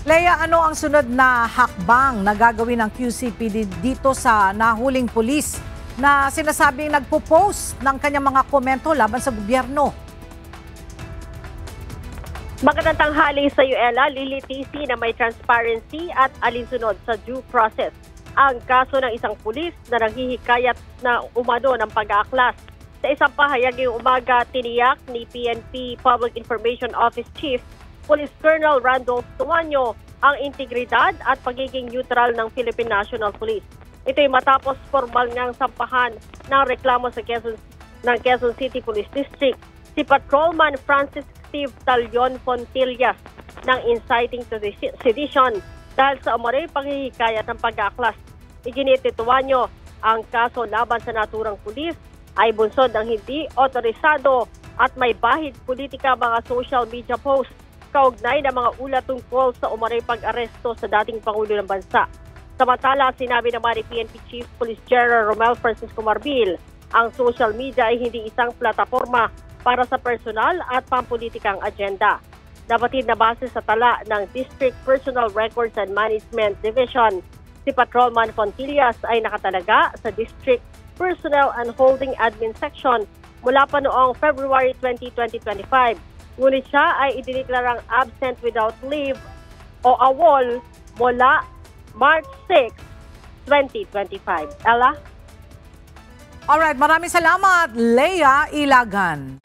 Lea, ano ang sunod na hakbang na gagawin ng QCPD dito sa nahuling pulis na sinasabing nagpo-post ng kanyang mga komento laban sa gobyerno? Magandang tanghali sa iyo, Ella. Lilitisi na may transparency at alinsunod sa due process ang kaso ng isang pulis na naghihikayat na umano ng pag-aaklas. Sa isang pahayag ngayong umaga, tiniyak ni PNP Public Information Office Chief Police Colonel Randolph Tuanyo ang integridad at pagiging neutral ng Philippine National Police. Ito'y matapos formal ngang sampahan ng reklamo sa Quezon City Police District si Patrolman Francis Steve Talion Fontillas ng inciting to sedition dahil sa umano'y panghihikayat ng pag-aaklas. Iginit ni Tuanyo ang kaso laban sa naturang pulis ay bunsod ng hindi otorisado at may bahid politika mga social media posts kaugnay ng mga ulat tungkol sa umano'y pag-aresto sa dating Pangulo ng Bansa. Samantala, sinabi naman ni PNP Chief Police General Romel Francisco Marbil, ang social media ay hindi isang plataforma para sa personal at pampolitikang agenda. Nabatid na base sa tala ng District Personal Records and Management Division, si Patrolman Fontillas ay nakatalaga sa District Personnel and Holding Admin Section mula pa noong February 20, 2025. Ngunit siya ay idineklarang absent without leave o AWOL mula March 6, 2025. Ella? Alright, maraming salamat, Lea Ilagan.